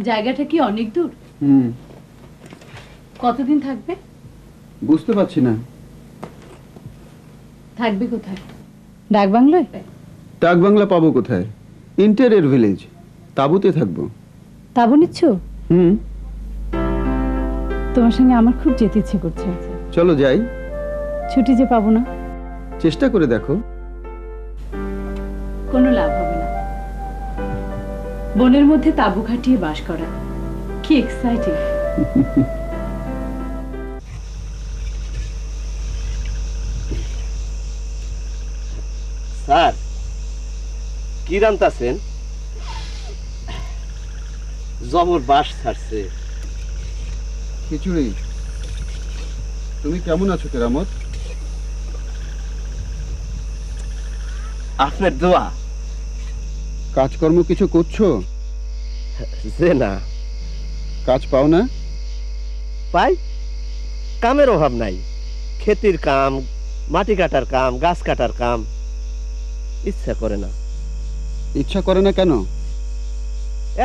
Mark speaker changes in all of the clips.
Speaker 1: জায়গাটা কি অনেক দূর? কতদিন থাকবে?
Speaker 2: বুঝতে পারছি না।
Speaker 1: থাকবে কোথায়? ডাক বাংলায়?
Speaker 2: ডাক বাংলা পাবো কোথায়? ইন্টেরিয়র ভিলেজ, তাঁবুতে থাকবো।
Speaker 1: তাঁবু নিচ্ছ? তোমার সঙ্গে আমার খুব যেতে ইচ্ছে করছে।
Speaker 2: চলো যাই।
Speaker 1: ছুটি যে পাবো না।
Speaker 2: চেষ্টা করে দেখো।
Speaker 1: কোনো লাভ হবে না। বনের মধ্যে তাঁবু খাটিয়ে বাস করা কি এক্সাইটিং।
Speaker 3: স্যার কি রান্তাছেন? জবর বাস ছাড়ছে।
Speaker 2: খিচুড়ি। তুমি কেমন আছো কেরামত?
Speaker 3: আপনার দোয়া।
Speaker 2: কাজকর্ম কিছু করছো?
Speaker 3: যে না।
Speaker 2: কাজ পাও না?
Speaker 3: পাই, কামের অভাব নাই। ক্ষেতির কাম, মাটি কাটার কাম, গাছ কাটার কাম। ইচ্ছা করে না।
Speaker 2: ইচ্ছা করে না কেন?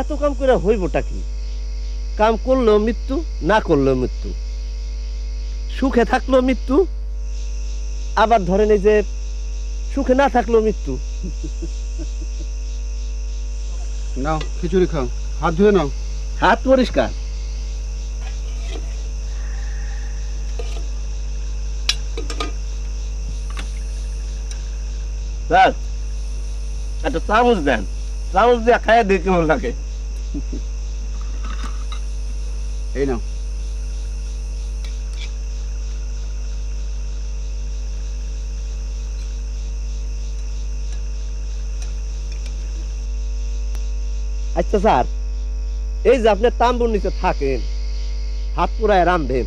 Speaker 3: এত কাম করে হইবটা কি? কাম করলেও মৃত্যু, না করলেও মৃত্যু। সুখে থাকলেও মৃত্যু, আবার ধরেন এই যে সুখে না থাকলেও মৃত্যু।
Speaker 2: নাও খিচুড়ি খাও, হাত ধুয়ে নাও।
Speaker 3: হাত পরিষ্কার। স্যার একটা চামচ দেন, চামচ দিয়ে খাইয়া দিয়ে কেমন লাগে।
Speaker 2: এই নাও।
Speaker 3: আচ্ছা স্যার, এই যে আপনি তাম্বুর নিচে থাকেন, হাত পুরায় রান্ধেন,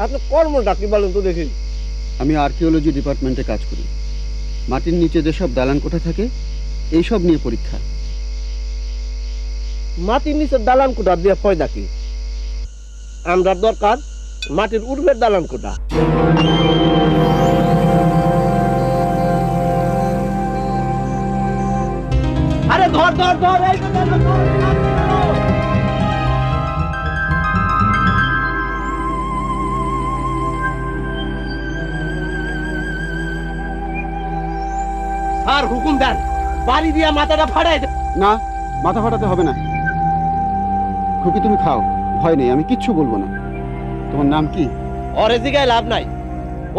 Speaker 3: আপনার কর্মটা কি বলেন তো দেখি?
Speaker 2: আমি আর্কিওলজি ডিপার্টমেন্টে কাজ করি। মাটির নিচে যেসব দালান কোঠা থাকে এইসব নিয়ে পরীক্ষা।
Speaker 3: মাটির নিচে দালান কোঠা দিয়ে ফয়দা কি? আমরা দরকার মাটির উর্বের দালান কোঠা। আরে ধর ধর ধর, এই তো ধর, ধর। স্যার হুকুম দেন, বাড়ি দিয়ে মাথাটা ফাড়াই দেন।
Speaker 2: না, মাথা ফাটাতে হবে না। খুকি তুমি খাও, ভয় নেই, আমি কিচ্ছু বলবো না। তোমার নাম কি?
Speaker 3: ওরে জিগায় লাভ নাই,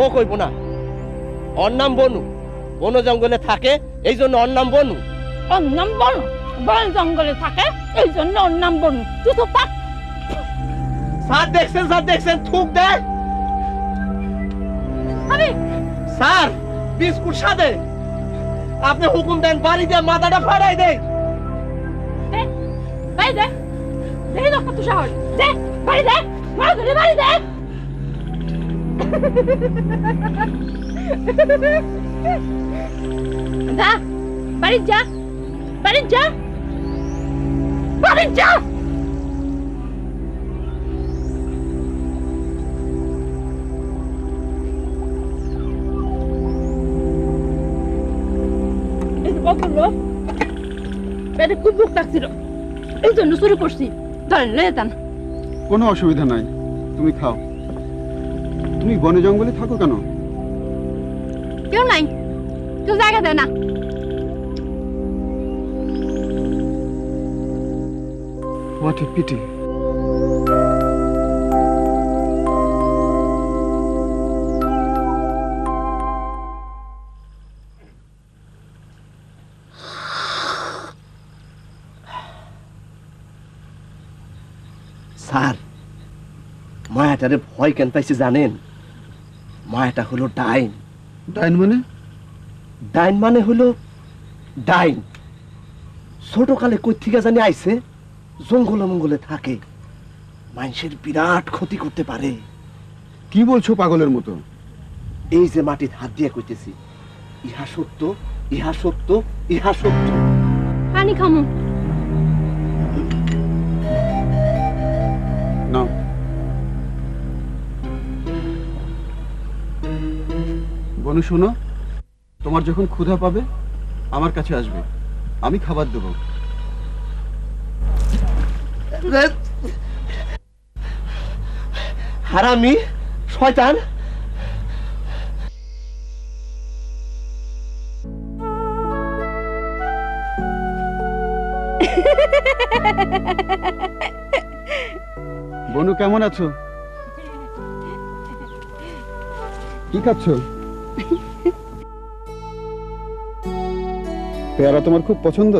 Speaker 3: ও কইব না। ওর নাম বনু, বন জঙ্গলে থাকে এই জন্য ওর নাম বনু।
Speaker 4: ওর নাম বনু, বন জঙ্গলে থাকে এই জন্য ওর নাম বনু। তুই তো পাক।
Speaker 3: স্যার দেখছেন থুক দেয়।
Speaker 4: আরে
Speaker 3: স্যার বিস্কুট সাদে, আপনি হুকুম দেন বাড়ি দিয়ে মাথাটা ফাড়াই দেয়।
Speaker 4: দে বাড়ি দে, দে না কত সাহস। দে বাড়ি দে, মার ধরে বাড়ি দে। যা বাড়ি যা, বাড়ি যা, বাড়ি যা। পেটে খুব ভোগ লাগছিল, এই জন্য শুরু করছি। ধরেন লেয়ে যান।
Speaker 2: কোনো অসুবিধা নাই, তুমি খাও। তুমি বনে জঙ্গলে থাকো কেন?
Speaker 4: কেউ নাই, কেউ জায়গা দেয় না।
Speaker 2: What a pity.
Speaker 3: স্যার মায়াটারে ভয় কেন পাইছে জানেন? মায়াটা হলো ডাইন।
Speaker 2: ডাইন মানে?
Speaker 3: ডাইন মানে হলো ডাইন। ছোটকালে কই থেকে জানি আইছে, জঙ্গলে মঙ্গলে থাকে, মানুষের বিরাট ক্ষতি করতে পারে।
Speaker 2: কি বলছো পাগলের মতো?
Speaker 3: এই যে মাটির হাত দিয়ে কইতেছি, ইহা সত্য, ইহা সত্য, ইহা সত্য।
Speaker 4: পানি খামু।
Speaker 2: নাও। বনু শোনো, তোমার যখন ক্ষুধা পাবে আমার কাছে আসবে, আমি খাবার দেবো।
Speaker 3: হারামি শয়তান।
Speaker 2: বনু কেমন আছো? কি খাচ্ছ? পেয়ারা তোমার খুব পছন্দ?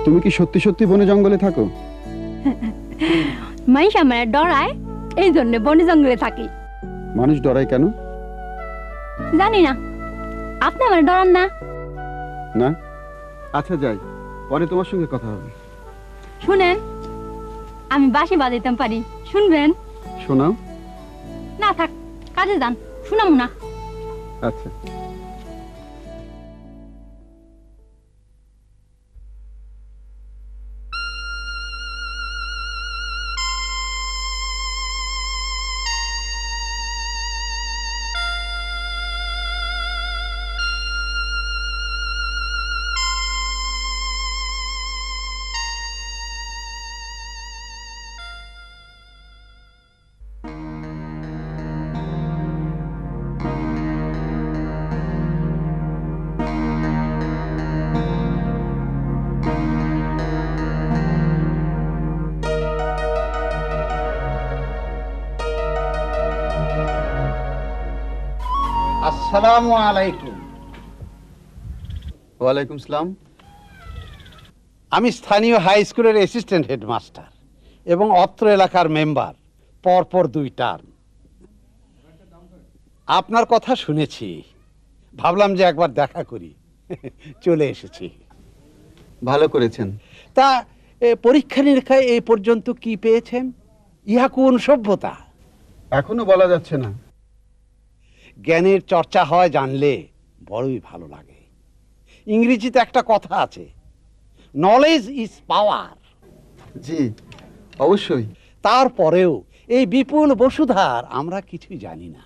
Speaker 2: তুমি কি সত্যি সত্যি বনে জঙ্গলে থাকো?
Speaker 5: মানুষ আমার ডরায়, এই জন্য বনে জঙ্গলে থাকি।
Speaker 2: মানুষ ডরায় কেন?
Speaker 5: জানি না, আপনি আমার ডরান না?
Speaker 2: না। আচ্ছা যাই, পরে তোমার সঙ্গে কথা হবে।
Speaker 5: শুনেন, আমি বাঁশি বাজাইতাম পারি, শুনবেন?
Speaker 2: শোনাও।
Speaker 5: না থাক, কাজে যান, শুনামু না।
Speaker 2: আচ্ছা।
Speaker 6: আসসালামু আলাইকুম।
Speaker 2: ওয়ালাইকুম সালাম।
Speaker 6: আমি স্থানীয় হাই স্কুলের অ্যাসিস্ট্যান্ট হেডমাস্টার এবং অত্র এলাকার মেম্বার, পরপর 2 টার্ম। আপনার কথা শুনেছি, ভাবলাম যে একবার দেখা করি, চলে এসেছি।
Speaker 2: ভালো করেছেন।
Speaker 6: তা পরীক্ষা নিরীক্ষায় এই পর্যন্ত কি পেয়েছেন? ইহা কোন সভ্যতা?
Speaker 2: এখনো বলা যাচ্ছে না।
Speaker 6: জ্ঞানের চর্চা হয় জানলে বড়ই ভালো লাগে। ইংরেজিতে একটা কথা আছে, নলেজ ইজ পাওয়ার।
Speaker 2: জি অবশ্যই।
Speaker 6: তারপরেও এই বিপুল বসুধার আমরা কিছুই জানি না।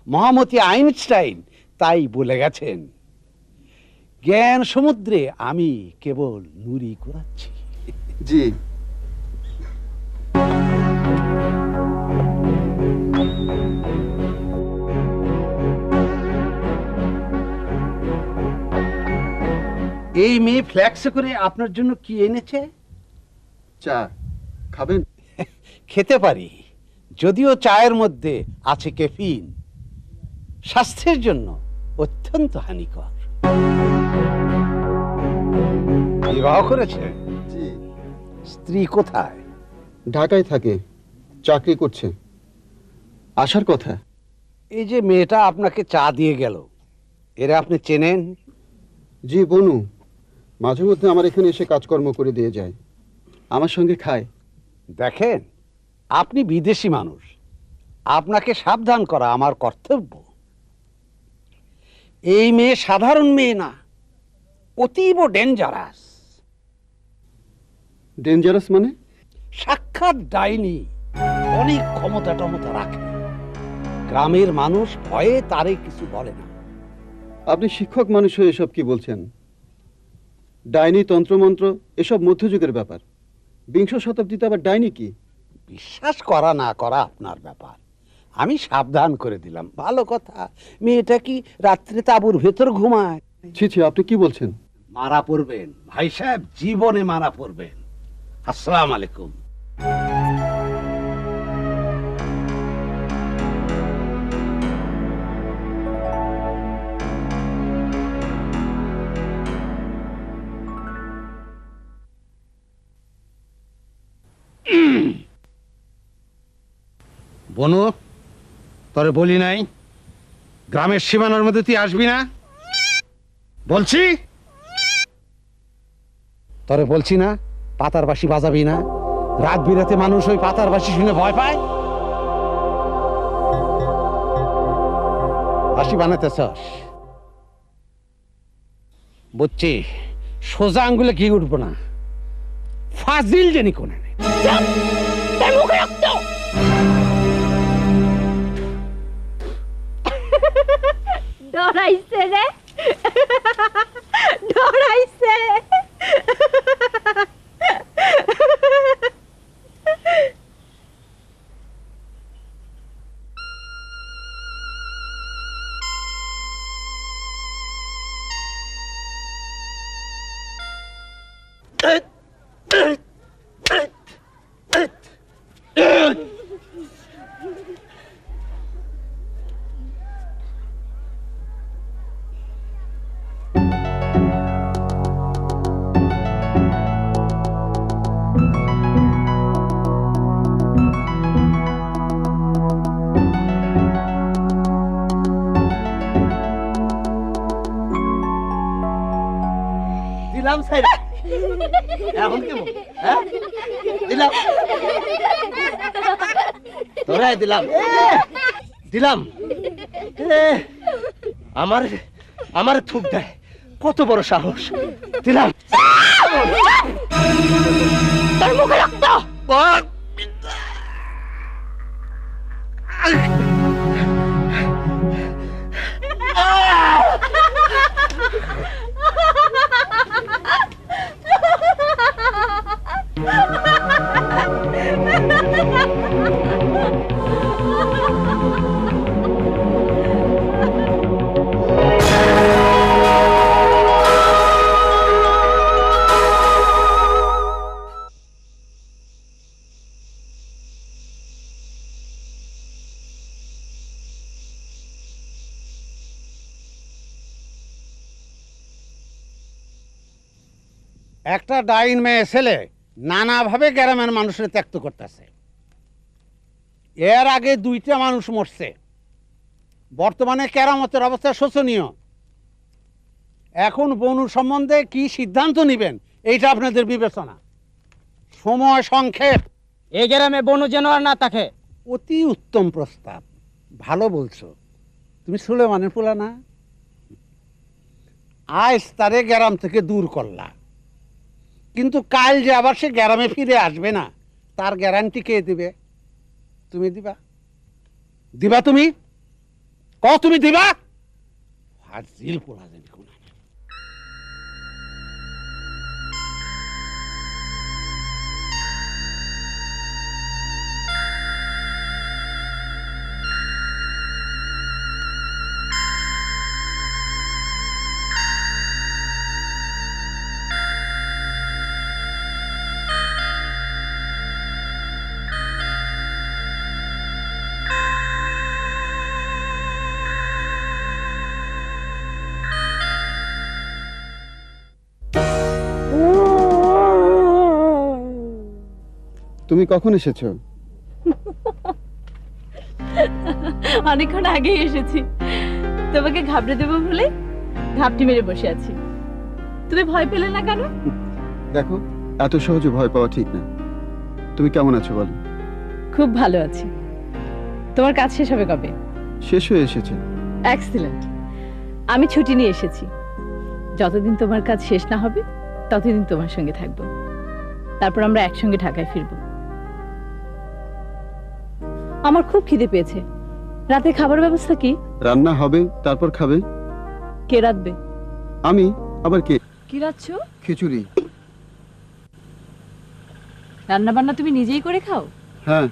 Speaker 6: মহামতি আইনস্টাইন তাই বলে গেছেন, জ্ঞান সমুদ্রে আমি কেবল নুরি কুড়াচ্ছি।
Speaker 2: জি।
Speaker 6: এই মেয়ে ফ্ল্যাক্সে করে আপনার জন্য কি এনেছে?
Speaker 2: চা খাবেন?
Speaker 6: খেতে পারি, যদিও চায়ের মধ্যে আছে ক্যাফিন, স্বাস্থ্যের জন্য অত্যন্ত হানিকর। বিবাহ করেছে?
Speaker 2: জি।
Speaker 6: স্ত্রী কোথায়?
Speaker 2: ঢাকায় থাকে, চাকরি করছে। আসার কথা।
Speaker 6: এই যে মেয়েটা আপনাকে চা দিয়ে গেল, এরা আপনি চেনেন?
Speaker 2: জি বনু, মাঝে মধ্যে আমার এখানে এসে কাজকর্ম করে দিয়ে যায়, আমার সঙ্গে খায়।
Speaker 6: দেখেন, আপনি বিদেশি মানুষ, আপনাকে সাবধান করা আমার কর্তব্য। এই মেয়ে সাধারণ মেয়ে না, অতীব ডেঞ্জারাস।
Speaker 2: ডেঞ্জারাস মানে?
Speaker 6: সাক্ষাৎ ডাইনি, অনেক ক্ষমতা টমতা রাখে। গ্রামের মানুষ ভয়ে তারে কিছু বলে না।
Speaker 2: আপনি শিক্ষক মানুষ হয়ে এসব কি বলছেন? ডাইনি, তন্ত্রমন্ত্র এসব মধ্যযুগের ব্যাপার। 20 শতাব্দীতে আবার ডাইনি কি?
Speaker 6: বিশ্বাস করা না করা আপনার ব্যাপার, আমি সাবধান করে দিলাম, ভালো কথা। মেয়েটা কি রাত্রে তাঁবুর ভেতর ঘুমায়?
Speaker 2: ছি ছি, আপনি কি বলছেন?
Speaker 6: মারা পড়বেন ভাই সাহেব, জীবনে মারা পড়বেন। আসসালামু আলাইকুম। বনু, তোরে বলি নাই গ্রামের সীমানার মধ্যে তুই আসবি না? বলছি তোরে বলছি না, পাতার বাঁশি বাজাবি না। রাত বিরাতে মানুষ ওই পাতার বাঁশি শুনে ভয় পায়। বাঁশি বানাতেছস বুঝছি, সোজা আঙ্গুলে ঘি উঠবো না, ফাজিল জানি কোনে নেই।
Speaker 5: ডরাইছে রে, ডরাইছে।
Speaker 3: দিলাম সাইড এখন কেমন হ্যাঁ দিলাম তোরাই দিলাম দিলাম আমার আমার থুক দেয় কত বড় সাহস দিলাম তার মুখে রক্ত
Speaker 6: একটা ডাইন মেয়ে ছেলে নানাভাবে গ্রামের মানুষের ত্যক্ত করতেছে। এর আগে 2টা মানুষ মরছে। বর্তমানে কেরামতের অবস্থা শোচনীয়। এখন বনু সম্বন্ধে কি সিদ্ধান্ত নেবেন এইটা আপনাদের বিবেচনা। সময় সংক্ষেপ।
Speaker 7: এই গ্রামে বনু যেন আর না থাকে।
Speaker 6: অতি উত্তম প্রস্তাব, ভালো বলছো। তুমি সুলেমানের পোলা না? আজ তারে গ্রাম থেকে দূর করলা, কিন্তু কাল যে আবার সে গ্রামে ফিরে আসবে না তার গ্যারান্টি কে দিবে? তুমি দিবা? দিবা তুমি? তুমি দিবা? ফাজিল পোলা জানি কোন।
Speaker 2: তুমি কখন এসেছো?
Speaker 1: অনেকক্ষণ আগেই এসেছি। তোমাকে ঘাবড়ে দেবো বলে ঘাপটি মেরে বসে আছি। তুমি ভয় পেলে না কেন?
Speaker 2: দেখো, এত সহজে ভয় পাওয়া ঠিক না। তুমি কেমন আছো বলো?
Speaker 1: খুব ভালো আছি। তোমার কাজ শেষ হবে কবে?
Speaker 2: শেষ হয়ে এসেছে।
Speaker 1: এক্সিলেন্ট। আমি ছুটি নিয়ে এসেছি। যতদিন তোমার কাজ শেষ না হবে ততদিন তোমার সঙ্গে থাকবো। তারপর আমরা একসঙ্গে ঢাকায় ফিরবো। আমার খুব খিদে পেয়েছে। রাতে খাবার ব্যবস্থা কি?
Speaker 2: রান্না হবে, তারপর খাবে।
Speaker 1: কে রাঁধবে?
Speaker 2: আমি। আবার কে?
Speaker 1: কি রাঁধছো?
Speaker 2: খিচুড়ি।
Speaker 1: রান্না বান্না তুমি নিজেই করে খাও?
Speaker 2: হ্যাঁ,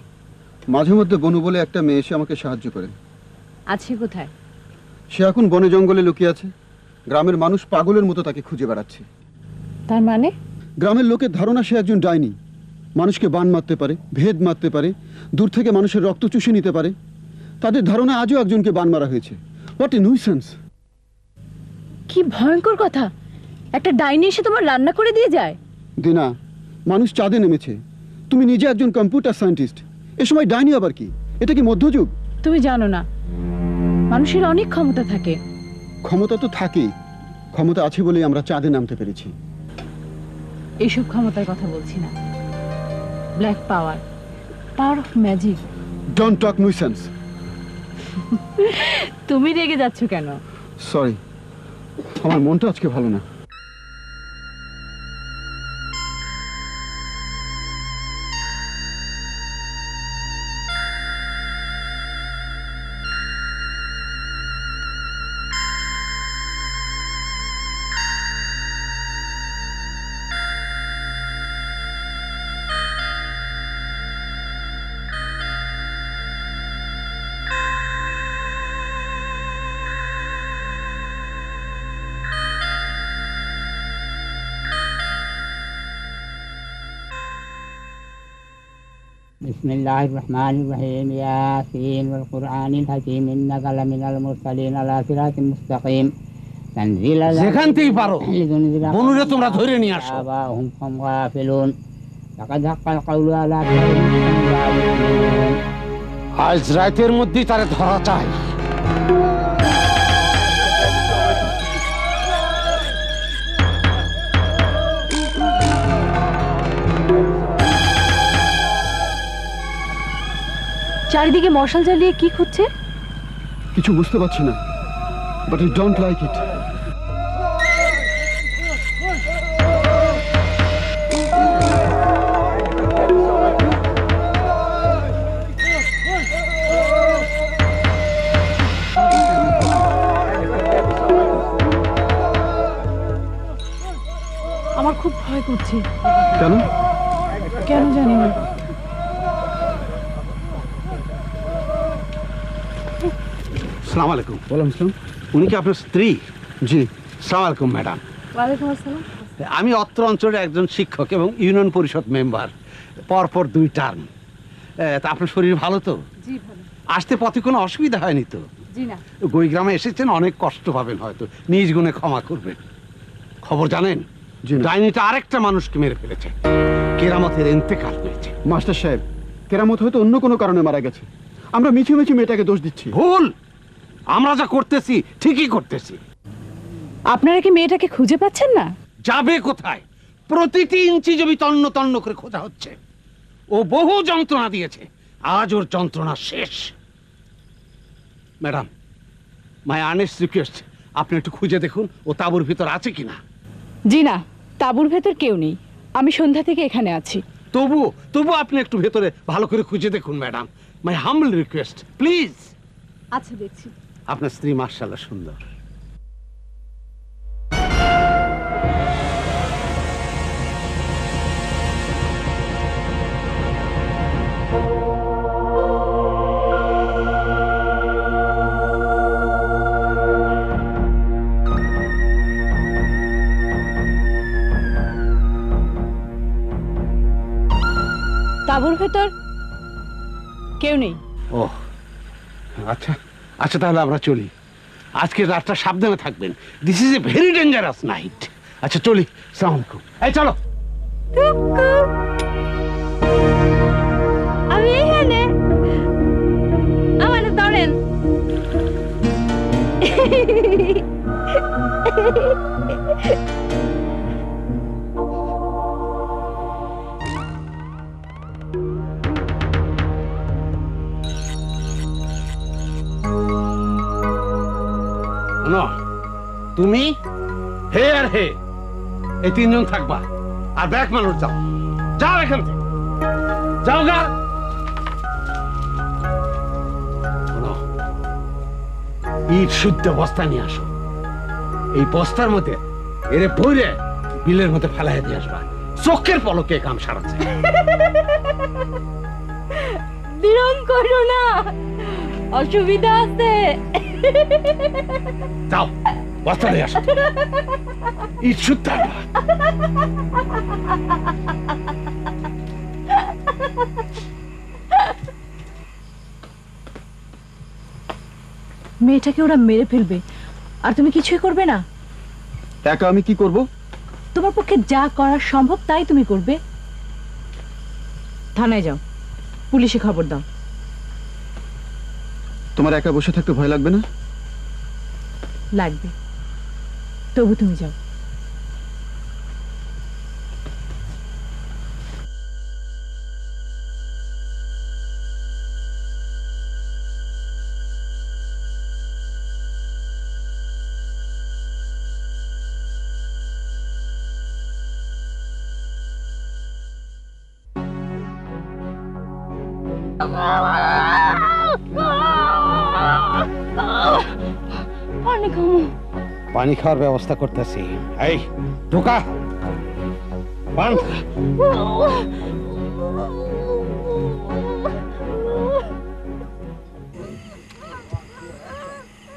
Speaker 2: মাঝে মধ্যে বনু বলে একটা মেয়ে এসে আমাকে সাহায্য করে।
Speaker 1: আছে কোথায়?
Speaker 2: সে এখন বনে জঙ্গলে লুকিয়ে আছে। গ্রামের মানুষ পাগলের মতো তাকে খুঁজে বেড়াচ্ছে।
Speaker 1: তার মানে?
Speaker 2: গ্রামের লোকের ধারণা সে একজন ডাইনি। মানুষকে বান মারতে পারে, ভেদ মারতে পারে, দূর থেকে মানুষের রক্ত চুষে নিতে পারে। তাদের ধারণা আজও একজনকে বান মারা হয়েছে। What a nuisance!
Speaker 1: কি ভয়ঙ্কর কথা! একটা ডাইনি এসে তোমার রান্না করে দিয়ে যায়?
Speaker 2: দিনা, মানুষ চাঁদে নেমেছে। তুমি নিজে একজন কম্পিউটার সায়েন্টিস্ট। এ সময় ডাইনি আবার কি? এটা কি মধ্যযুগ?
Speaker 1: তুমি জানো না, মানুষের অনেক ক্ষমতা থাকে।
Speaker 2: ক্ষমতা তো থাকেই। ক্ষমতা আছে বলেই আমরা চাঁদে নামতে পেরেছি।
Speaker 1: এইসব ক্ষমতার কথা বলছি না। Black power, power of magic.
Speaker 2: Don't talk nuisance.
Speaker 1: তুমি রেগে যাচ্ছ কেন?
Speaker 2: সরি, আমার মনটা আজকে ভালো না।
Speaker 7: বিসমিল্লাহির রহমানির রহিম ইয়াসিন ওয়াল কুরআনিল হাকীম ইন্নাকা লামিনাল মুরসালিন আলা সিরাতিন মুস্তাকিম তানজিলাল
Speaker 6: যেখানতেই পারো বনুরে তোমরা ধরে নিয়ে আসো।
Speaker 7: হুম কাম গাফিলুন লাকাদ হাক্কাল কাউলু আলা আকসারিহিম লা ইউমিনুন।
Speaker 6: আজ রাতের মধ্যেই তারে ধরা চাই।
Speaker 5: চারিদিকে মশাল জ্বালিয়ে কি খুঁজছে?
Speaker 2: কিছু বুঝতে পারছি না, but I don't like it.
Speaker 1: আমার খুব ভয় করছে।
Speaker 2: কেন?
Speaker 1: কেন জানি না।
Speaker 6: আসসালামু আলাইকুম।
Speaker 2: ওয়ালাইকুম আসসালাম।
Speaker 6: উনি কি আপনার স্ত্রী?
Speaker 2: জি।
Speaker 6: আসসালামু আলাইকুম ম্যাডাম।
Speaker 1: ওয়ালাইকুম আসসালাম।
Speaker 6: আমি অত্র অঞ্চলের একজন শিক্ষক এবং ইউনিয়ন পরিষদ মেম্বার, পরপর 2 টার্ম। তা আপনার শরীর ভালো তো?
Speaker 1: জি ভালো।
Speaker 6: আসতে পথে কোনো অসুবিধা হয়নি তো?
Speaker 1: জি না।
Speaker 6: গৈগ্রামে এসেছেন, অনেক কষ্ট পাবেন হয়তো, নিজ গুণে ক্ষমা করবেন। খবর জানেন?
Speaker 2: জি না।
Speaker 6: ডাইনিটা আরেকটা মানুষকে মেরে ফেলেছে, কেরামতের ইন্তেকাল হয়েছে।
Speaker 2: মাস্টার সাহেব, কেরামত হয়তো অন্য কোনো কারণে মারা গেছে। আমরা মিছি মিছি মেয়েটাকে দোষ দিচ্ছি।
Speaker 6: ভুল। আমরা যা করতেছি ঠিকই করতেছি।
Speaker 1: আপনারা কি মেয়েটাকে খুঁজে পাচ্ছেন না?
Speaker 6: যাবে কোথায়? প্রতিটি ইঞ্চি জমি তন্ন তন্ন করে খোঁজা হচ্ছে। ও বহু যন্ত্রণা দিয়েছে, আজ ওর যন্ত্রণা শেষ। ম্যাডাম, মাই আর্নেস্ট রিকোয়েস্ট, আপনি একটু খুঁজে দেখুন ও তাঁবুর ভিতর আছে কিনা।
Speaker 1: জি না, তাঁবুর ভেতর কেউ নেই। আমি সন্ধ্যা থেকে এখানে আছি।
Speaker 6: তবু আপনি একটু ভেতরে ভালো করে খুঁজে দেখুন madam. My humble request, please.
Speaker 1: আচ্ছা, দেখছি।
Speaker 6: আপনার স্ত্রী মাশাআল্লাহ সুন্দর।
Speaker 1: তাঁবুর ভেতর কেউ নেই।
Speaker 6: ও আচ্ছা আচ্ছা, তাহলে আমরা চলি। আজকে রাতটা সাবধানে থাকবেন। This is a very dangerous night. আচ্ছা চলি। আসসালামু আলাইকুম। এই চলো।
Speaker 5: আমি এখানে, আমার ধরেন।
Speaker 6: শোনো, তুমি, হে আর হে, এই 3 জন থাকবা। আর ব্যাক মানুষ যাও, যাও এখান থেকে, যাও গা। শোনো, ইট শুদ্ধ বস্তা নিয়ে আসো। এই বস্তার মধ্যে এরে ভরে বিলের মধ্যে ফেলাই দিয়ে আসবা। চোখের পলকে কাম সারাচ্ছে।
Speaker 5: বিরম করো না, অসুবিধা আছে।
Speaker 6: যাও, বস্তা নিয়ে আসো। ইট শুদ্ধ আনবা।
Speaker 1: মেয়েটাকে ওরা মেরে ফেলবে, আর তুমি কিছুই করবে না?
Speaker 2: একা আমি কি করব?
Speaker 1: তোমার পক্ষে যা করা সম্ভব তাই তুমি করবে। থানায় যাও, পুলিশে খবর দাও।
Speaker 2: তোমার একা বসে থাকতে ভয় লাগবে না?
Speaker 1: লাগবে, তবু তুমি যাও।
Speaker 5: পানি খামো।
Speaker 6: পানি খাওয়ার ব্যবস্থা করতেছি। এই ঢোকা, পান।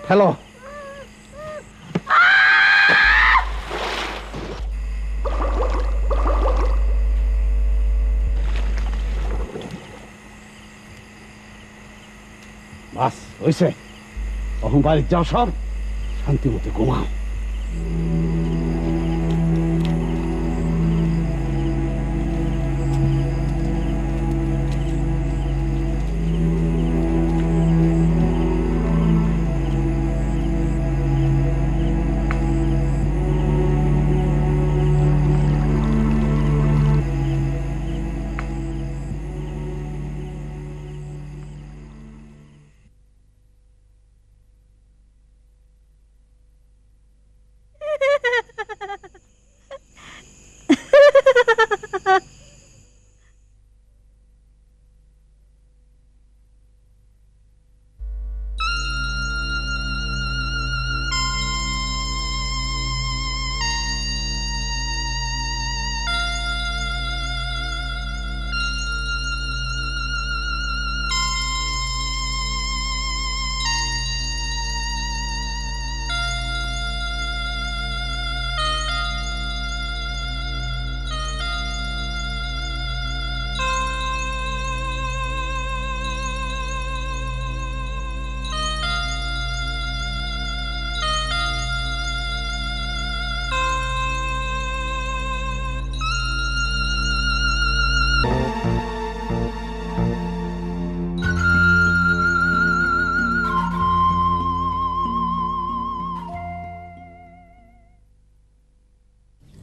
Speaker 6: হ্যালো, হয়েছে, তখন বাড়ি যাও, সব শান্তি মতো ঘুমাও।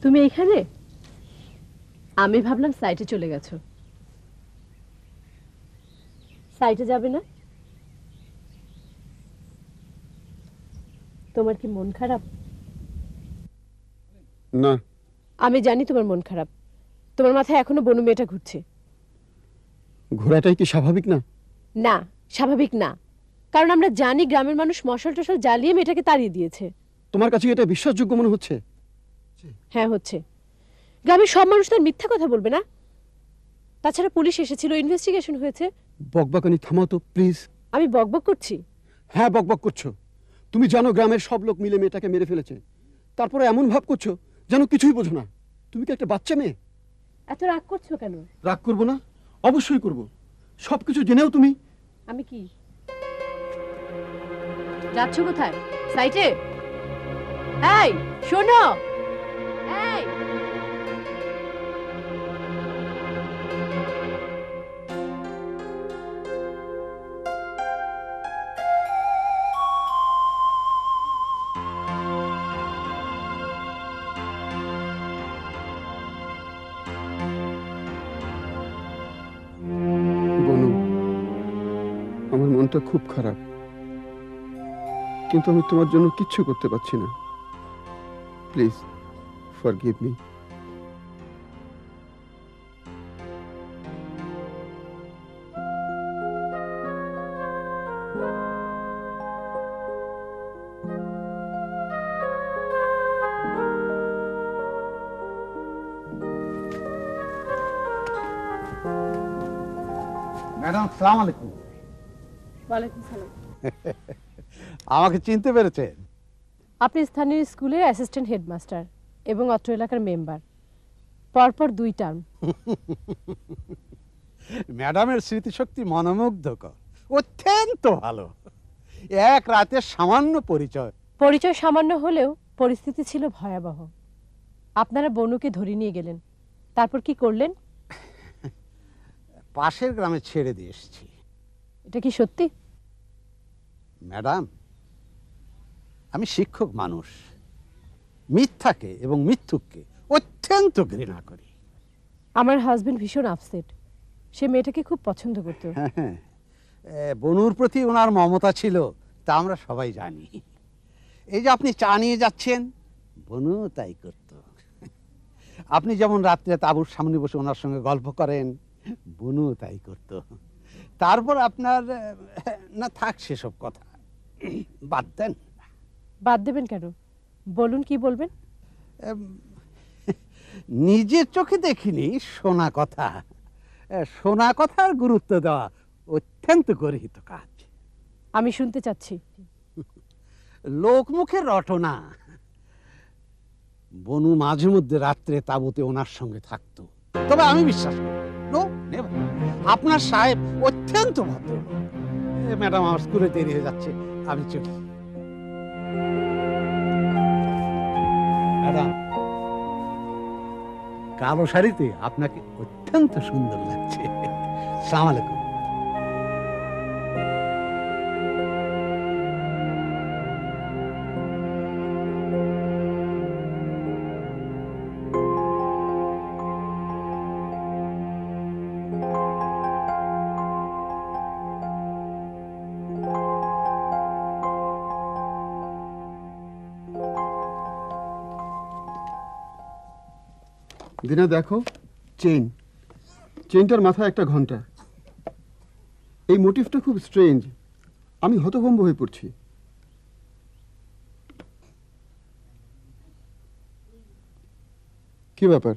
Speaker 1: তুমি এখানে? আমি ভাবলাম সাইটে চলে গেছো। সাইটে যাবে না? তোমার কি মন খারাপ?
Speaker 2: না।
Speaker 1: আমি জানি তোমার মন খারাপ। তোমার মাথায় এখনো বনু মেয়েটা ঘুরছে।
Speaker 2: ঘোড়াটাই কি স্বাভাবিক না?
Speaker 1: না, স্বাভাবিক না। কারণ আমরা জানি গ্রামের মানুষ মশাল টশাল জ্বালিয়ে মেয়েটাকে তাড়িয়ে দিয়েছে।
Speaker 2: তোমার কাছে এটা বিশ্বাসযোগ্য মনে হচ্ছে?
Speaker 1: হ্যাঁ হচ্ছে। গ্রামের সব মানুষ তার মিথ্যা কথা বলবে না। তাছাড়া পুলিশ এসেছিল, ইনভেস্টিগেশন হয়েছে।
Speaker 2: বকবকানি থামাও তো প্লিজ।
Speaker 1: আমি বকবক করছি?
Speaker 2: হ্যাঁ, বকবক করছো। তুমি জানো গ্রামের সব লোক মিলে মেয়েটাকে মেরে ফেলেছে, তারপরে এমন ভাব করছো যেন কিছুই বোঝো না। তুমি কি একটা বাচ্চা মেয়ে?
Speaker 1: এত রাগ করছো কেন?
Speaker 2: রাগ করবো না? অবশ্যই করবো। সবকিছু জেনেও তুমি।
Speaker 1: আমি কি যাচ্ছ কোথায়? সাইটে? এই শোনো, এই
Speaker 2: বনু, আমার মনটা খুব খারাপ, কিন্তু আমি তোমার জন্য কিচ্ছু করতে পারছি না। Please forgive me.
Speaker 6: ম্যাডাম, আসসালামু আলাইকুম।
Speaker 1: ওয়ালাইকুম সালাম।
Speaker 6: আমাকে চিনতে পেরেছেন?
Speaker 1: আপনি স্থানীয় স্কুলের অ্যাসিস্ট্যান্ট হেডমাস্টার এবং অত্র এলাকার মেম্বার, পরপর 2 টার্ম।
Speaker 6: ম্যাডামের স্মৃতিশক্তি মনোমুগ্ধকর, অত্যন্ত ভালো। এক রাতের সামান্য পরিচয়।
Speaker 1: পরিচয় সামান্য হলেও পরিস্থিতি ছিল ভয়াবহ। আপনারা বনুকে ধরে নিয়ে গেলেন, তারপর কি করলেন?
Speaker 6: পাশের গ্রামে ছেড়ে দিয়ে এসেছি।
Speaker 1: এটা কি সত্যি?
Speaker 6: ম্যাডাম, আমি শিক্ষক মানুষ, মিথ্যাকে এবং মিথ্যুককে অত্যন্ত ঘৃণা করি।
Speaker 1: আমার হাজবেন্ড ভীষণ আপসেট। সে মেয়েটাকে খুব পছন্দ করত।
Speaker 6: হ্যাঁ, বনুর প্রতি ওনার মমতা ছিল, তা আমরা সবাই জানি। এই যে আপনি চা নিয়ে যাচ্ছেন, বনু তাই করত। আপনি যেমন রাত্রে তাঁবুর সামনে বসে ওনার সঙ্গে গল্প করেন, বনু তাই করত। তারপর আপনার না থাক সেসব কথা, বাদ দেন।
Speaker 1: বাদ দেবেন কেন? বলুন, কি বলবেন?
Speaker 6: নিজের চোখে দেখিনি, শোনা কথা। শোনা কথার গুরুত্ব দেওয়া অত্যন্ত গর্হিত কাজ।
Speaker 1: আমি শুনতে চাচ্ছি।
Speaker 6: লোকমুখের রটনা। বনু মাঝে মধ্যে রাত্রে তাঁবুতে ওনার সঙ্গে থাকতো, তবে আমি বিশ্বাস করি নো নেভার। আপনার সাহেব অত্যন্ত ভদ্র, ম্যাডাম, আমার স্কুলে দেরি হয়ে যাচ্ছে, আমি চলি। ম্যাডাম, কালো শাড়িতে আপনাকে অত্যন্ত সুন্দর লাগছে। আসসালামু আলাইকুম।
Speaker 2: দিনা দেখো, চেইনটার মাথায় একটা ঘন্টা। এই মোটিভটা খুব স্ট্রেঞ্জ, আমি হতভম্ব হয়ে পড়ছি। কি ব্যাপার,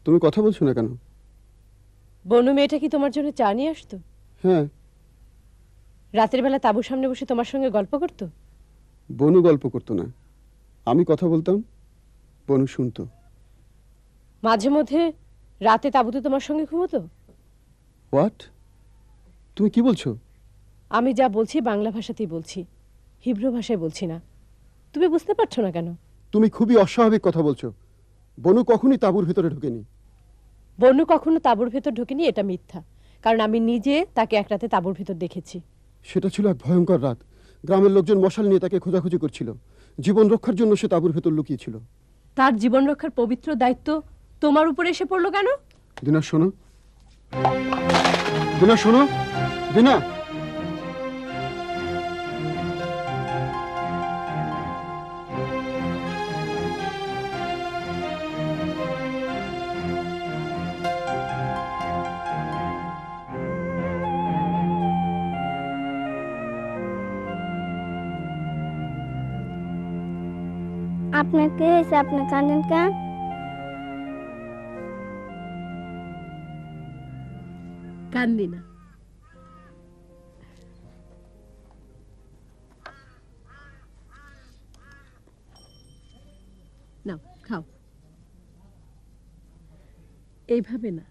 Speaker 2: তুমি কথা বলছো না কেন?
Speaker 4: বনু মেয়েটা কি তোমার জন্য চা নিয়ে আসতো?
Speaker 2: হ্যাঁ।
Speaker 4: রাতের বেলা তাঁবুর সামনে বসে তোমার সঙ্গে গল্প করতো?
Speaker 2: বনু গল্প করতো না, আমি কথা বলতাম, বনু শুনতো।
Speaker 4: মাঝে মধ্যে রাতে তাঁবুতে তোমার সঙ্গে ঘুমোতো?
Speaker 2: হোয়াট? তুমি কি বলছো?
Speaker 4: আমি যা বলছি বাংলা ভাষাতেই বলছি, হিব্রু ভাষায় বলছি না। তুমি বুঝতে পারছো না কেন?
Speaker 2: তুমি খুবই অস্বাভাবিক কথা বলছো। বনু কখনই তাঁবুর ভেতরে ঢোকেনি।
Speaker 4: বনু কখনো তাঁবুর ভেতর ঢোকেনি, এটা মিথ্যা। কারণ আমি নিজে তাকে এক রাতে তাঁবুর ভেতর দেখেছি।
Speaker 2: সেটা ছিল এক ভয়ঙ্কর রাত। গ্রামের লোকজন মশাল নিয়ে তাকে খোঁজাখুঁজি করছিল। জীবন রক্ষার জন্য সে তাঁবুর ভেতর লুকিয়েছিল।
Speaker 4: তার জীবন রক্ষার পবিত্র দায়িত্ব তোমার উপরে এসে পড়লো কেন?
Speaker 2: দিনা শোনো, দিনা শোনো, দিনা।
Speaker 5: আপনার কি হয়েছে? আপনি কাঁদেন কেন?
Speaker 4: কান্দি না। নাও খাও। এইভাবে না,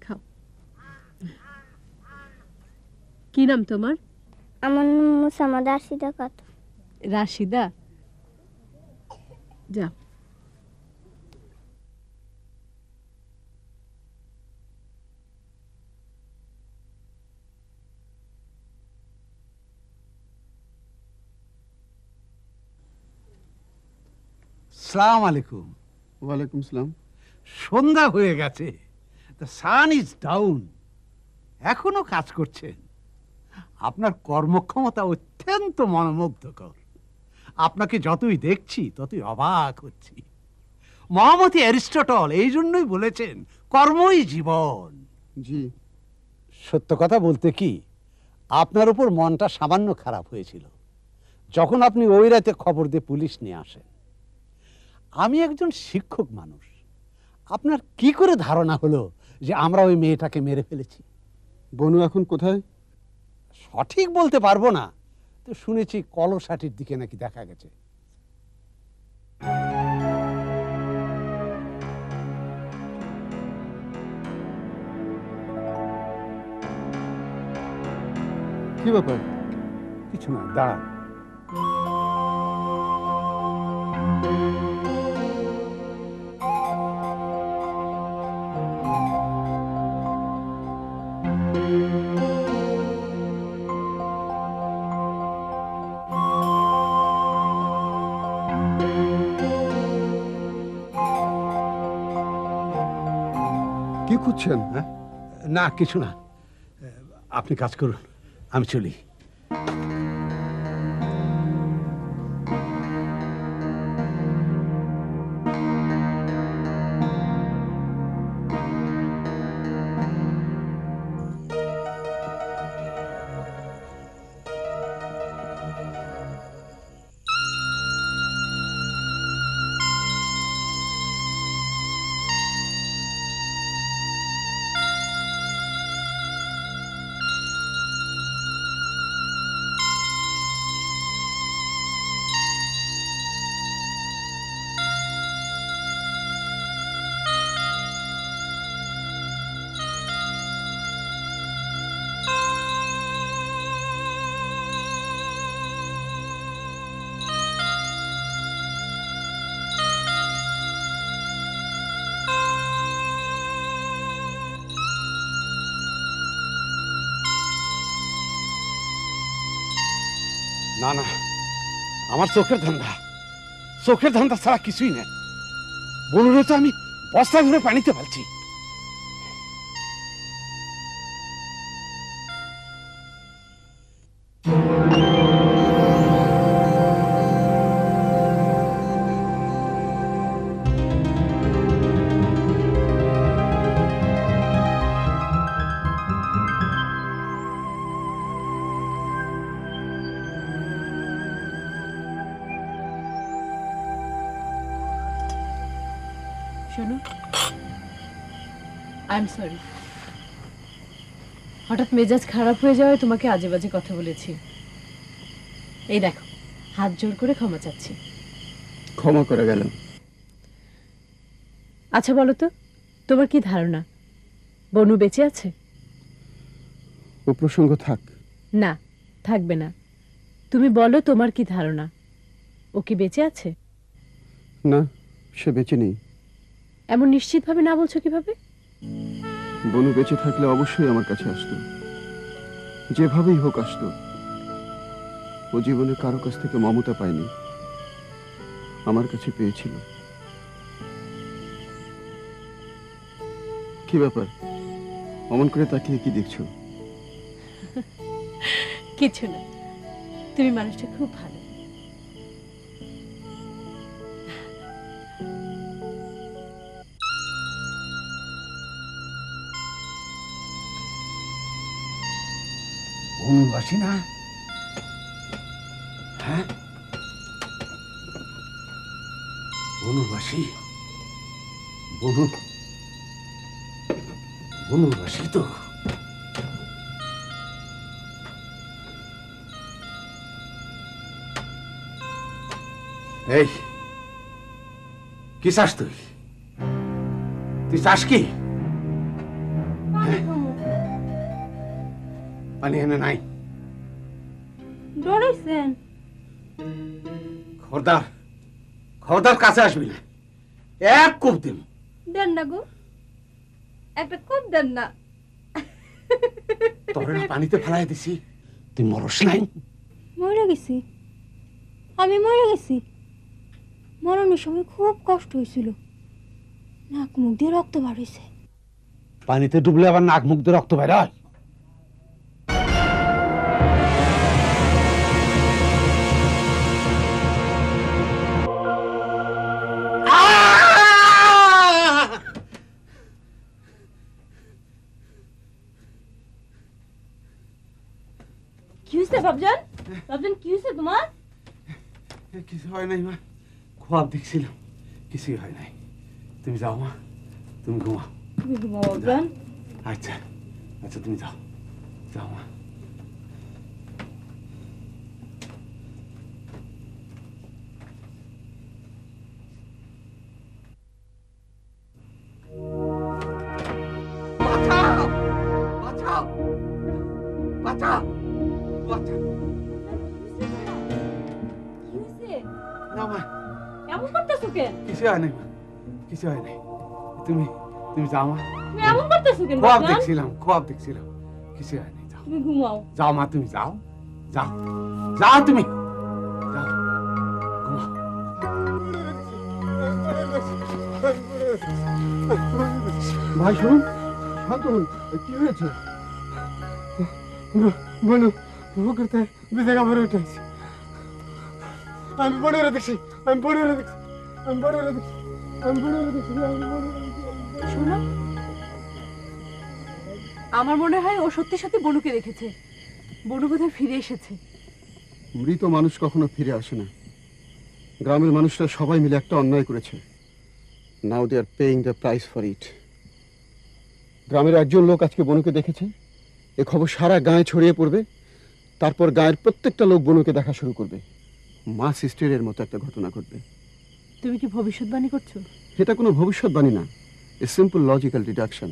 Speaker 4: খাও। কি নাম তোমার?
Speaker 5: আমার নাম মুসাম্মদ রাশিদা খাতুন।
Speaker 4: রাশিদা? যাও।
Speaker 6: আসসালামু আলাইকুম।
Speaker 2: ওয়ালাইকুম সালাম।
Speaker 6: সন্ধ্যা হয়ে গেছে, দ্য সান ইজ ডাউন। এখনো কাজ করছেন। আপনার কর্মক্ষমতা অত্যন্ত মনোমুগ্ধকর। আপনাকে যতই দেখছি ততই অবাক হচ্ছি। মহামতি অ্যারিস্টটল এই জন্যই বলেছেন কর্মই জীবন।
Speaker 2: জি।
Speaker 6: সত্য কথা বলতে কি, আপনার উপর মনটা সামান্য খারাপ হয়েছিল যখন আপনি ওই রাতে খবর দিয়ে পুলিশ নিয়ে আসেন। আমি একজন শিক্ষক মানুষ, আপনার কি করে ধারণা হলো যে আমরা ওই মেয়েটাকে মেরে ফেলেছি?
Speaker 2: বনু এখন কোথায়?
Speaker 6: সঠিক বলতে পারবো না, তো শুনেছি কলসাটির দিকে নাকি দেখা গেছে।
Speaker 2: কি ব্যাপার?
Speaker 6: কিছু না, দাঁড়ান।
Speaker 2: কি খুঁজছেন?
Speaker 6: হ্যাঁ, না কিছু না, আপনি কাজ করুন, আমি চলি। না না, আমার চোখের ধান্দা, চোখের ধান্দা ছাড়া কিছুই নেই। বলুন তো আমি বস্তা ধরে পানিতে ফেলছি।
Speaker 1: শোনো, আই এম সরি। হঠাৎ মেজাজ খারাপ হয়ে যাওয়ায় তোমাকে আজে বাজে কথা বলেছি। এই দেখো, হাত জোর করে ক্ষমা চাচ্ছি।
Speaker 2: ক্ষমা করে গেলাম।
Speaker 1: আচ্ছা বলো তো, তোমার কি ধারণা বনু বেঁচে আছে?
Speaker 2: ও প্রসঙ্গ থাক।
Speaker 1: না, থাকবে না। তুমি বলো তোমার কি ধারণা, ও কি বেঁচে আছে?
Speaker 2: না, সে বেঁচে নেই।
Speaker 1: এমন নিশ্চিতভাবে না বলছো কিভাবে?
Speaker 2: বনু বেঁচে থাকলে অবশ্যই আমার কাছে আসতো, যেভাবেই হোক আসতো। ও জীবনে কারো কাছ থেকে মমতা পায়নি, আমার কাছে পেয়েছিল। কি ব্যাপার, অমন করে তাকিয়ে কি দেখছো?
Speaker 1: কিছু না, তুমি মানুষটা খুব ভালো।
Speaker 6: বনবাসী না? হ্যাঁ, বনবাসী, বনবাসী তো। এই কি চাস তুই? তুই চাস কি? পানি এনে নাই?
Speaker 5: ডরাইছেন?
Speaker 6: খবরদার, খবরদার কাছে আসবি না, এক কোপ দিন।
Speaker 5: দেন না গো, একটা কোপ দেন না।
Speaker 6: তোরে না পানিতে ফেলাই দিছি, তুই মরস নাই?
Speaker 5: মরে গেছি, আমি মরে গেছি। মরণের সময় খুব কষ্ট হয়েছিল, নাক মুখ দিয়ে রক্ত বার হয়েছে।
Speaker 6: পানিতে ডুবলে আবার নাক মুখ দিয়ে রক্ত বের হয়?
Speaker 5: কি হয়েছে বাবজান? বাবজান কি হয়েছে তোমার?
Speaker 6: কিছু হয় নাই মা, খোয়াব দেখছিলাম, কিছুই হয় নাই। তুমি যাও মা, তুমি ঘুমাও।
Speaker 5: তুমি ঘুমাও বাবজান।
Speaker 6: আচ্ছা আচ্ছা, তুমি যাও, যাও মা। বাঁচাও, বাঁচাও, বাঁচাও, বাঁচাও।
Speaker 5: কি হয়েছে?
Speaker 6: না মা,
Speaker 5: এমন করতেছো কেন?
Speaker 6: কিছু হয় নাই মা, কিছু হয় নাই। তুমি তুমি যাও মা।
Speaker 5: তুমি এমন করতেছো কেন
Speaker 6: খোয়াব
Speaker 5: বাবজান?
Speaker 6: দেখছিলাম, খোয়াব দেখছিলাম, কিছু হয় নাই। যাও,
Speaker 5: তুমি ঘুমাও।
Speaker 6: যাও মা, তুমি যাও, যাও, যাও, তুমি যাও, ঘুমাও।
Speaker 2: ভাই শুনুন, শান্ত হন। কি হয়েছে? বনু পুকুরতে বেঁচে কাপড়ে উঠেছি। আমি বনের দেখছি, আমি বনের দেখছি, আমি বনের দেখছি, আমি বনের দেখছি, আমি বনের দেখছি।
Speaker 1: শোনো, আমার মনে হয় ও সত্যি সত্যি বনুকে দেখেছে। বনু বোধহয় ফিরে এসেছে।
Speaker 2: মৃত মানুষ কখনো ফিরে আসে না। গ্রামের মানুষরা সবাই মিলে একটা অন্যায় করেছে। Now they are paying the price for it. গ্রামের একজন লোক আজকে বনুকে দেখেছে, এ খবর সারা গায়ে ছড়িয়ে পড়বে। তারপর গায়ের প্রত্যেকটা লোক বনুকে দেখা শুরু করবে। মাস হিস্টেরিয়ার মতো একটা ঘটনা ঘটবে।
Speaker 1: তুমি কি ভবিষ্যৎবাণী করছো?
Speaker 2: এটা কোনো ভবিষ্যৎবাণী না, এ সিম্পল লজিক্যাল ডিডাকশন।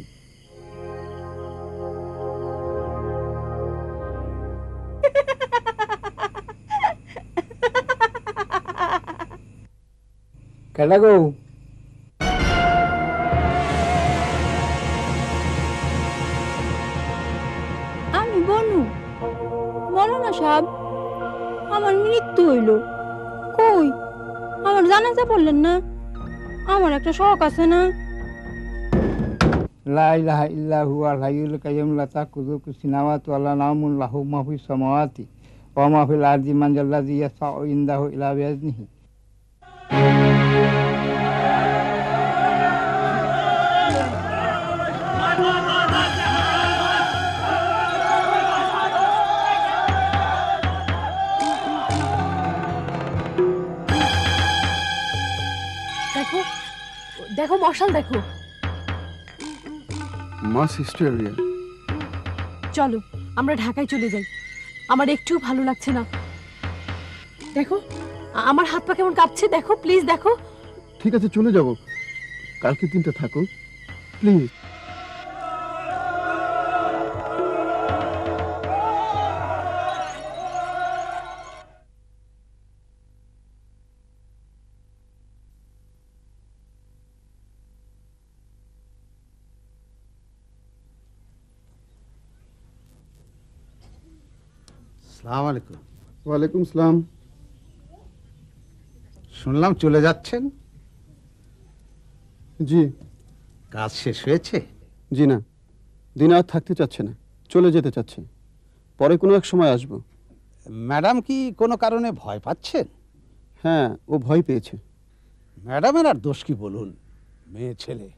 Speaker 7: কেডা গো?
Speaker 5: আমি বনু, বলো না সাব। আমার মৃত্যু হইল। কই আমার জানাজা বললেন না? আমার একটা শখ আছে না?
Speaker 7: লা ইলাহা ইল্লা হুয়াল হাইয়ুল কাইয়্যুম লা তাখুযুহু সিনাওয়াতু ওয়া লা নাওমুন লাহু মা ফিস সামাওয়াতি ওয়া মা ফিল আরদি মান জাল্লাযী ইয়াশফা'ু ইনদাহু ইল্লা বিইذনিহি।
Speaker 4: দেখো দেখো মশাল দেখো।
Speaker 2: মাস হিস্টেরিয়া।
Speaker 4: চলো আমরা ঢাকায় চলে যাই, আমার একটুও ভালো লাগছে না। দেখো আমার হাত পা কেমন কাঁপছে, দেখো প্লিজ দেখো।
Speaker 2: ঠিক আছে চলে যাব, কালকে দিনটা থাকো প্লিজ।
Speaker 6: আসসালামু আলাইকুম।
Speaker 2: ওয়ালাইকুম সালাম।
Speaker 6: শুনলাম চলে যাচ্ছেন,
Speaker 2: জি।
Speaker 6: কাজ শেষ হয়েছে?
Speaker 2: জি না, দিন আর থাকতে চাচ্ছে না, চলে যেতে চাচ্ছে। পরে কোনো এক সময় আসবো।
Speaker 6: ম্যাডাম কি কোনো কারণে ভয় পাচ্ছেন?
Speaker 2: হ্যাঁ, ও ভয় পেয়েছে।
Speaker 6: ম্যাডামের আর দোষ কি বলুন, মেয়ে ছেলে।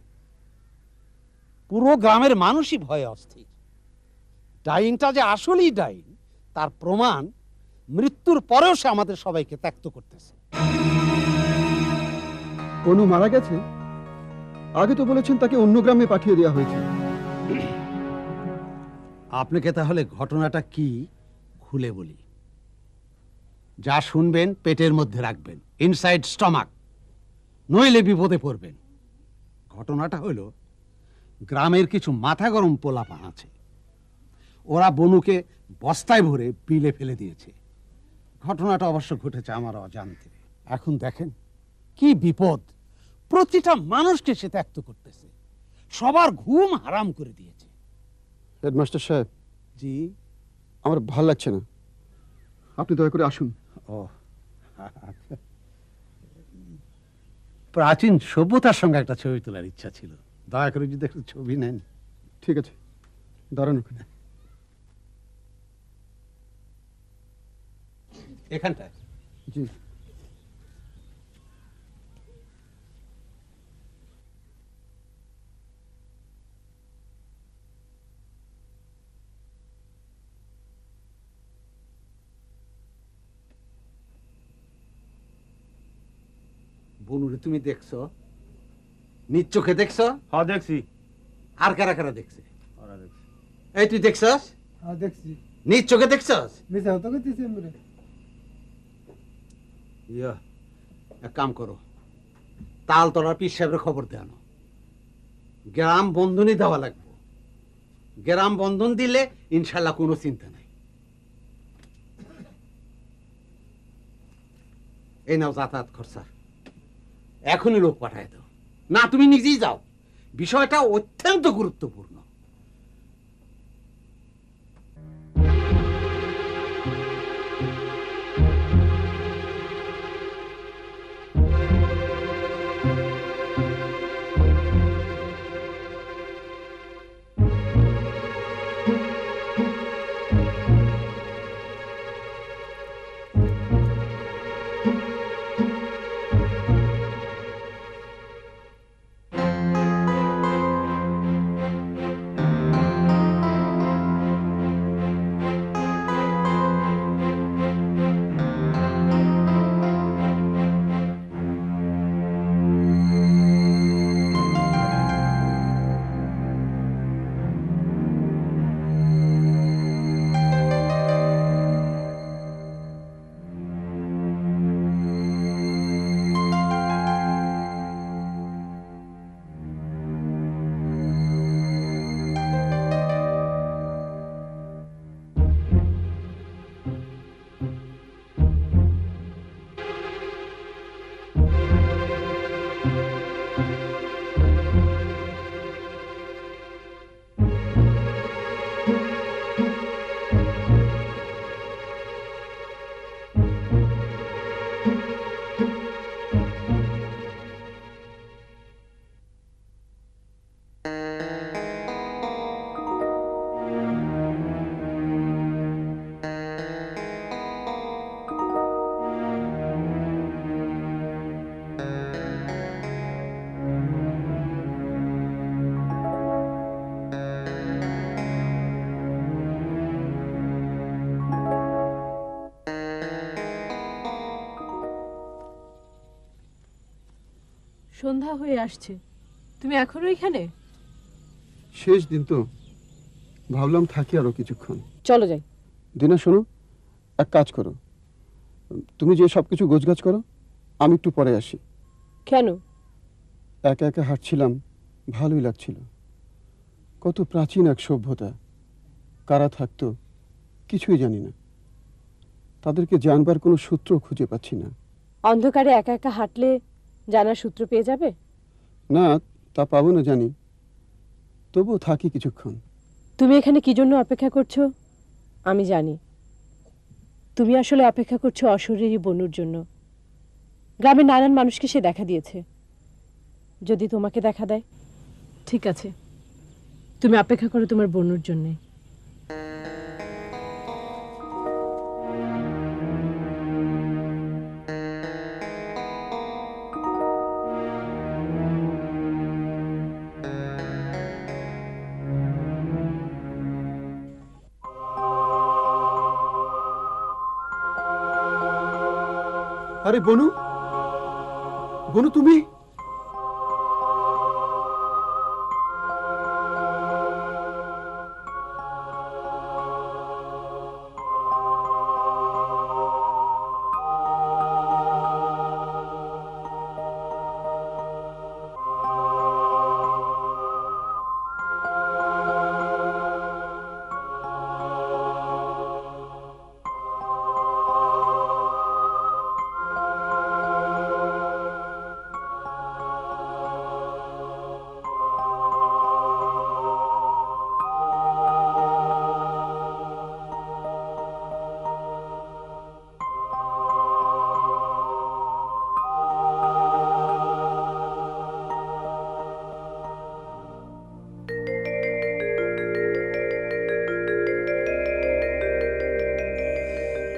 Speaker 6: পুরো গ্রামের মানুষই ভয়ে অস্থির। ডাইনটা যে আসলেই ডাইন তার প্রমাণ মৃত্যুর পরেও সে আমাদের সবাইকে ত্যক্ত করতেছে।
Speaker 2: অনু মারা গেছে? আগে তো বলেছেন তাকে অন্য গ্রামে পাঠিয়ে দেওয়া হয়েছে।
Speaker 6: আপনাকে তাহলে ঘটনাটা কি খুলে বলি। যা শুনবেন পেটের মধ্যে রাখবেন, ইনসাইড স্টমাক, নইলে বিপদে পড়বেন। ঘটনাটা হলো, গ্রামের কিছু মাথা গরম পোলাপান আছে, ওরা বনুকে বস্তায় ভরে বিলে ফেলে দিয়েছে। ঘটনাটা অবশ্য ঘটেছে আমার অজান্তে। এখন দেখেন কি বিপদ, প্রতিটা মানুষকে সে ত্যক্ত করতেছে, সবার ঘুম হারাম করে দিয়েছে।
Speaker 2: হেডমাস্টার সাহেব,
Speaker 6: জি?
Speaker 2: আমার ভাল লাগছে না, আপনি দয়া করে আসুন।
Speaker 6: ও প্রাচীন সভ্যতার সঙ্গে একটা ছবি তোলার ইচ্ছা ছিল, দয়া করে যদি একটু ছবি নেন।
Speaker 2: ঠিক আছে, দাঁড়ান ওখানে।
Speaker 6: এখানটায়?
Speaker 2: জি।
Speaker 6: বনুরে তুমি দেখছো? নিজ চোখে দেখছো?
Speaker 3: হ্যাঁ দেখছি।
Speaker 6: আর কারা কারা দেখছে? এই তুই দেখছস?
Speaker 8: হ্যাঁ দেখছি।
Speaker 6: নিজ চোখে দেখছস?
Speaker 8: মিছা হতো কইতেছি আমরা।
Speaker 6: ইয়া, এক কাম করো, তালতলার পীর সাহেবের খবর দেয়ানো, গ্রাম বন্ধনই দেওয়া লাগবে। গ্রাম বন্ধন দিলে ইনশাল্লাহ কোনো চিন্তা নাই। এই নাও যাতায়াত খরচা, এখনই লোক পাঠায় দাও। না তুমি নিজেই যাও, বিষয়টা অত্যন্ত গুরুত্বপূর্ণ।
Speaker 4: সন্ধ্যা হয়ে আসছে, তুমি এখনো এখানে?
Speaker 2: শেষ দিন তো, ভাবলাম থাকি আরো কিছুক্ষণ।
Speaker 4: চলো যাই।
Speaker 2: দিনা শোনো, এক কাজ করো, তুমি যে সব কিছু গোছগাছ করো, আমি একটু পরে আসি।
Speaker 4: কেন?
Speaker 2: একা একা হাঁটছিলাম, ভালোই লাগছিল। কত প্রাচীন এক সভ্যতা, কারা থাকতো কিছুই জানি না, তাদেরকে জানবার কোনো সূত্র খুঁজে পাচ্ছি না।
Speaker 4: অন্ধকারে একা একা হাঁটলে জানার সূত্র পেয়ে যাবে।
Speaker 2: না, তা পাবো না জানি, তবুও থাকি কিছুক্ষণ।
Speaker 4: তুমি এখানে কি জন্য অপেক্ষা করছো আমি জানি। তুমি আসলে অপেক্ষা করছো অশরীরী বনুর জন্য। গ্রামের নানান মানুষকে সে দেখা দিয়েছে, যদি তোমাকে দেখা দেয়। ঠিক আছে, তুমি অপেক্ষা করো তোমার বনুর জন্যে।
Speaker 2: আরে বনু, বনু তুমি?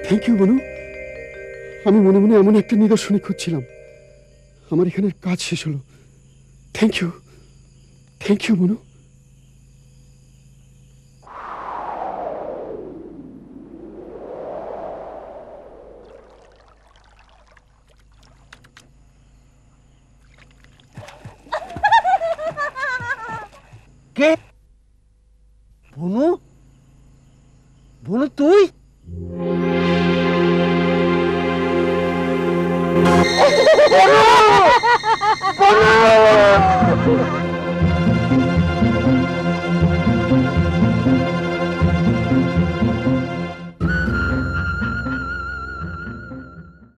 Speaker 2: থ্যাংক ইউ বনু, আমি মনে মনে এমন একটা নিদর্শনই খুঁজছিলাম, আমার এখানের কাজ শেষ হলো। থ্যাংক ইউ, থ্যাংক ইউ বনু।
Speaker 3: কে? বনু? বনু তুই? বনু! বনু!